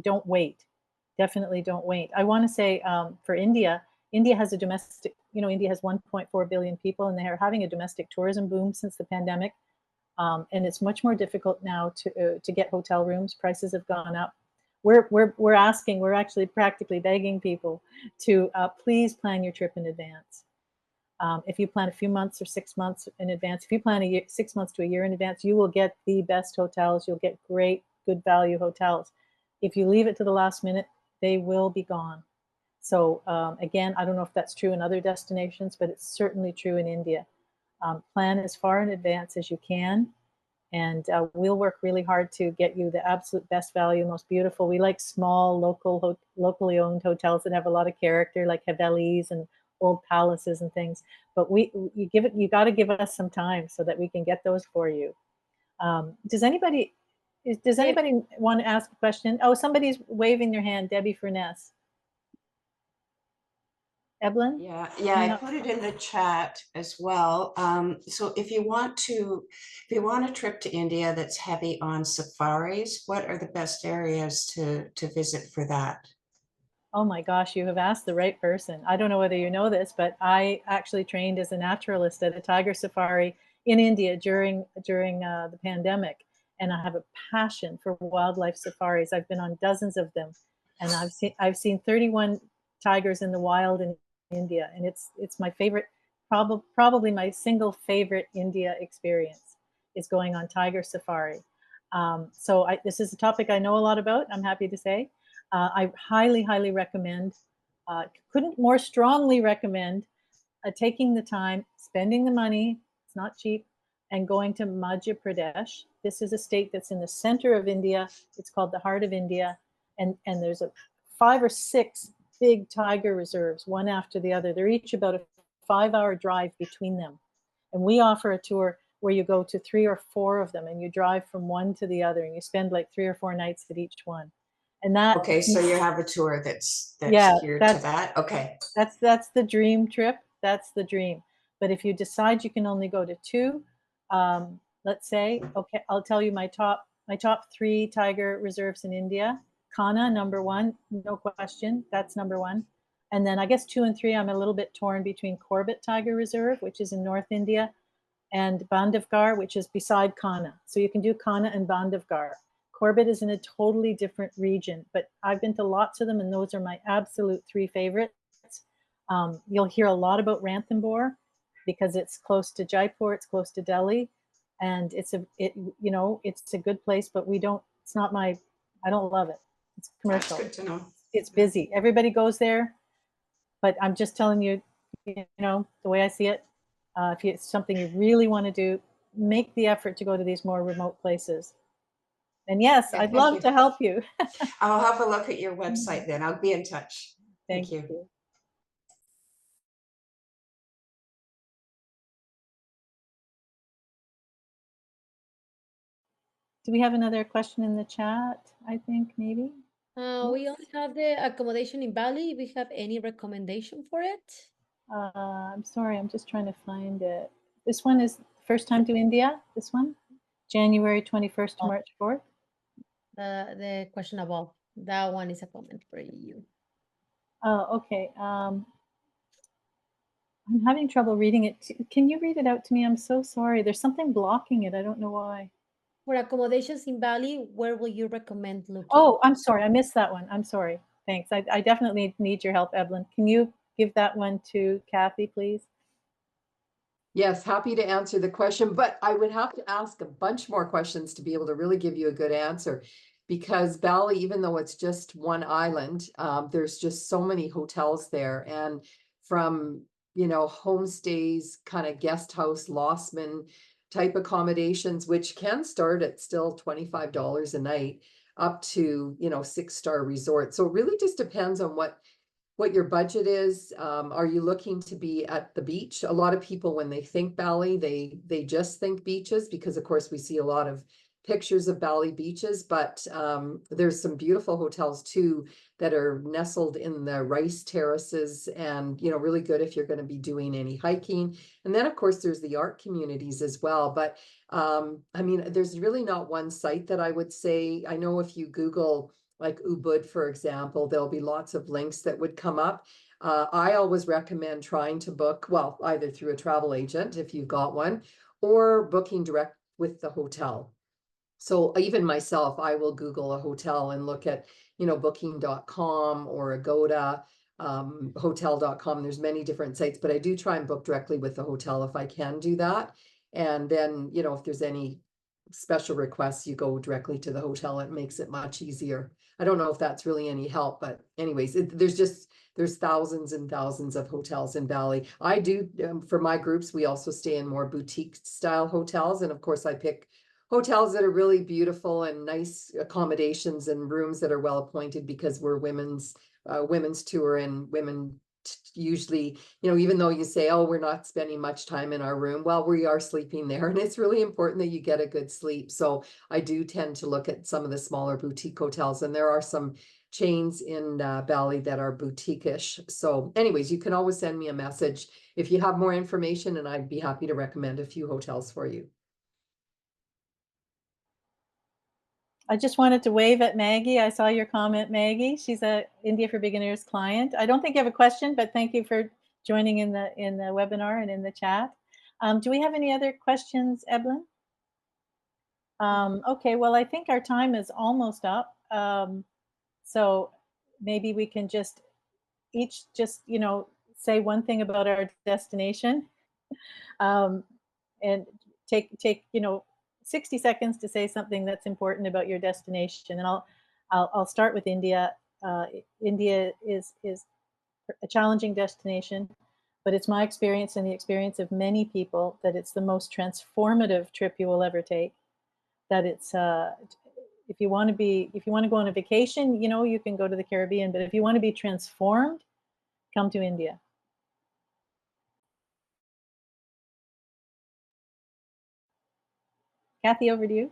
don't wait. Definitely don't wait. I want to say for India has a domestic, you know, India has 1.4 billion people and they are having a domestic tourism boom since the pandemic. And it's much more difficult now to get hotel rooms. Prices have gone up. We're actually practically begging people to please plan your trip in advance. If you plan a few months or 6 months in advance, if you plan 6 months to a year in advance, you will get the best hotels. You'll get great, good value hotels. If you leave it to the last minute, they will be gone. So again, I don't know if that's true in other destinations, but it's certainly true in India. Plan as far in advance as you can. And we'll work really hard to get you the absolute best value, most beautiful. We like small, locally owned hotels that have a lot of character, like Havelis and old palaces and things. But you got to give us some time so that we can get those for you. Does anybody want to ask a question? Oh, somebody's waving their hand. Debbie Furness. Evelyn? Yeah, I put it in the chat as well. So if you want a trip to India that's heavy on safaris, what are the best areas to visit for that? Oh my gosh, you have asked the right person. I don't know whether you know this, but I actually trained as a naturalist at a tiger safari in India during the pandemic. And I have a passion for wildlife safaris. I've been on dozens of them, and I've seen 31 tigers in the wild in India, and it's my favorite, probably my single favorite India experience is going on tiger safari. So this is a topic I know a lot about, I'm happy to say. I highly, highly recommend, couldn't more strongly recommend taking the time, spending the money, it's not cheap, and going to Madhya Pradesh. This is a state that's in the center of India. It's called the Heart of India. And there's 5 or 6 big tiger reserves, one after the other. They're each about a 5-hour drive between them. And we offer a tour where you go to 3 or 4 of them and you drive from one to the other and you spend like 3 or 4 nights at each one. And that, okay, so you have a tour that's geared to that. Okay, that's the dream trip. That's the dream. But if you decide you can only go to 2, let's say, okay, I'll tell you my top 3 tiger reserves in India. Kanha, number 1, no question. That's number 1. And then I guess 2 and 3, I'm a little bit torn between Corbett Tiger Reserve, which is in North India, and Bandhavgarh, which is beside Kanha. So you can do Kanha and Bandhavgarh. Corbett is in a totally different region, but I've been to lots of them, and those are my absolute 3 favorites. You'll hear a lot about Ranthambore because it's close to Jaipur, it's close to Delhi, and it's a good place, but I don't love it. It's commercial. that's good to know. It's busy. Everybody goes there, but I'm just telling you, the way I see it, if it's something you really want to do, make the effort to go to these more remote places. And yes, Okay, I'd love to help you. I'll have a look at your website then. I'll be in touch. Thank you. you. Do we have another question in the chat? I think maybe. We only have the accommodation in Bali. We have any recommendation for it? I'm sorry, I'm just trying to find it. This one is first time to India, this one? January 21st to March 4th? The question above. That one is a comment for you. Oh, okay. I'm having trouble reading it. Can you read it out to me? I'm so sorry. There's something blocking it. I don't know why. For accommodations in Bali, where will you recommend looking? Oh, I'm sorry. I missed that one. I'm sorry. Thanks. I definitely need your help, Evelyn. Can you give that one to Kathy, please? Yes, happy to answer the question, but I would have to ask a bunch more questions to be able to really give you a good answer. Because Bali, even though it's just one island, there's just so many hotels there. And from, you know, homestays, kind of guest house, Losman type accommodations, which can start at still $25 a night, up to, you know, 6-star resorts. So it really just depends on what your budget is. Are you looking to be at the beach? A lot of people, when they think Bali, they just think beaches, because of course we see a lot of pictures of Bali beaches, but there's some beautiful hotels too that are nestled in the rice terraces, and you know, really good if you're going to be doing any hiking. And then of course there's the art communities as well. But I mean, there's really not one site that I would say. I know if you Google like Ubud, for example, there'll be lots of links that would come up. I always recommend trying to book, well, either through a travel agent if you've got one, or booking direct with the hotel. So even myself, I will Google a hotel and look at, you know, booking.com or Agoda, hotel.com. There's many different sites, but I do try and book directly with the hotel if I can do that. And then, you know, if there's any special requests, you go directly to the hotel. It makes it much easier. I don't know if that's really any help, but anyways, there's thousands and thousands of hotels in Bali. I do, for my groups, we also stay in more boutique style hotels. And of course I pick hotels that are really beautiful and nice accommodations and rooms that are well appointed, because we're women's tour, and women usually, you know, even though you say, oh, we're not spending much time in our room, well, we are sleeping there, and it's really important that you get a good sleep. So I do tend to look at some of the smaller boutique hotels, and there are some chains in Bali that are boutique-ish. So anyways, you can always send me a message if you have more information, and I'd be happy to recommend a few hotels for you. I just wanted to wave at Maggie. I saw your comment, Maggie. She's a India for Beginners client. I don't think you have a question, but thank you for joining in the webinar and in the chat. Do we have any other questions, Evelyn? Okay, well, I think our time is almost up. So maybe we can just each you know, say one thing about our destination, and take you know, 60 seconds to say something that's important about your destination. And I'll start with India. India is a challenging destination, but it's my experience and the experience of many people that it's the most transformative trip you will ever take. That it's if you want to go on a vacation, you know, you can go to the Caribbean, but if you want to be transformed, come to India. Kathy, over to you.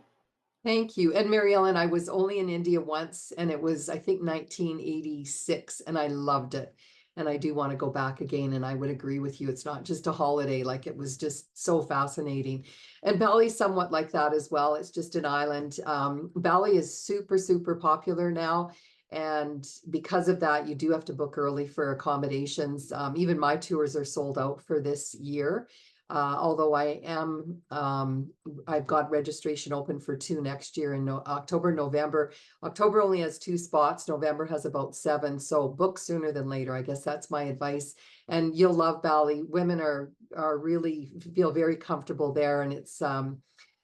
Thank you. And Mariellen, I was only in India once, and it was, I think, 1986, and I loved it. And I do want to go back again, and I would agree with you. It's not just a holiday, like it was just so fascinating. And Bali's somewhat like that as well. It's just an island. Bali is super, super popular now. And because of that, you do have to book early for accommodations. Even my tours are sold out for this year. Although I've got registration open for 2 next year in October, November. October only has 2 spots. November has about 7. So book sooner than later. I guess that's my advice. And you'll love Bali. Women are really feel very comfortable there, and it's the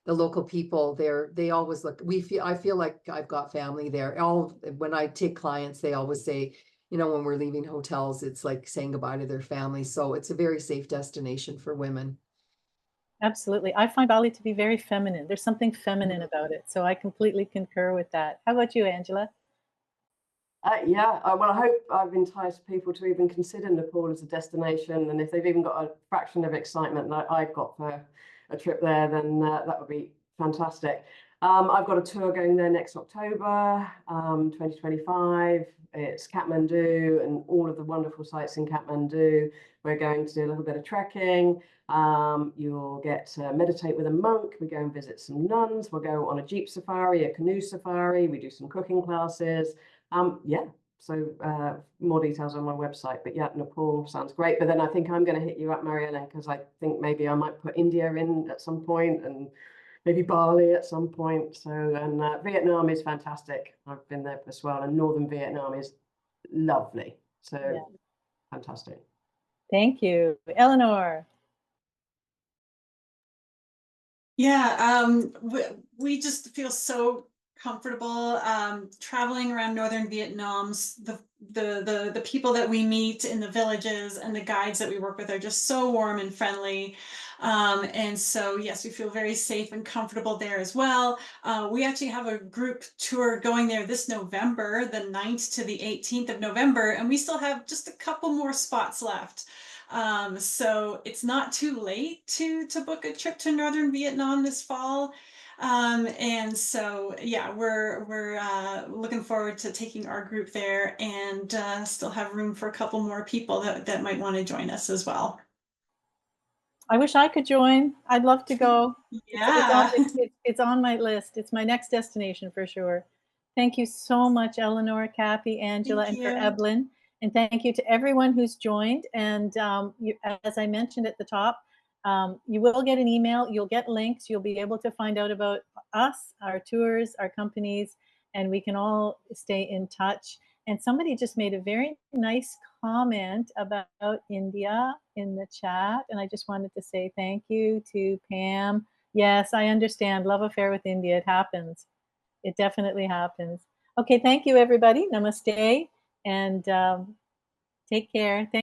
local people there. They always look. I feel like I've got family there. When I take clients, they always say, you know, when we're leaving hotels, it's like saying goodbye to their family. So it's a very safe destination for women. Absolutely. I find Bali to be very feminine. There's something feminine about it. So I completely concur with that. How about you, Angela? Yeah, well, I hope I've enticed people to even consider Nepal as a destination. And if they've even got a fraction of excitement that I've got for a trip there, then that would be fantastic. I've got a tour going there next October, 2025. It's Kathmandu and all of the wonderful sites in Kathmandu. We're going to do a little bit of trekking. You'll get to meditate with a monk. We go and visit some nuns. We'll go on a jeep safari, a canoe safari. We do some cooking classes. Yeah, so more details on my website. But yeah, Nepal sounds great. But then I think I'm going to hit you up, Mariellen, because I think maybe I might put India in at some point and maybe Bali at some point. So, and Vietnam is fantastic. I've been there as well, and northern Vietnam is lovely. So Yeah. fantastic. Thank you. Eleanor. Yeah, we just feel so comfortable traveling around northern Vietnam's the people that we meet in the villages and the guides that we work with are just so warm and friendly. And so, yes, we feel very safe and comfortable there as well. We actually have a group tour going there this November, the 9th to the 18th of November, and we still have just a couple more spots left. So it's not too late to book a trip to northern Vietnam this fall. And so, yeah, we're looking forward to taking our group there and still have room for a couple more people that might want to join us as well. I wish I could join. I'd love to go. Yeah. It's on my list. It's my next destination for sure. Thank you so much, Eleanor, Kathy, Angela, Thank and for you. Evelyn. And thank you to everyone who's joined. And as I mentioned at the top, you will get an email. You'll get links. You'll be able to find out about us, our tours, our companies, and we can all stay in touch. And somebody just made a very nice comment about India in the chat. And I just wanted to say thank you to Pam. Yes, I understand. Love affair with India. It happens. It definitely happens. Okay, thank you, everybody. Namaste. And take care. Thank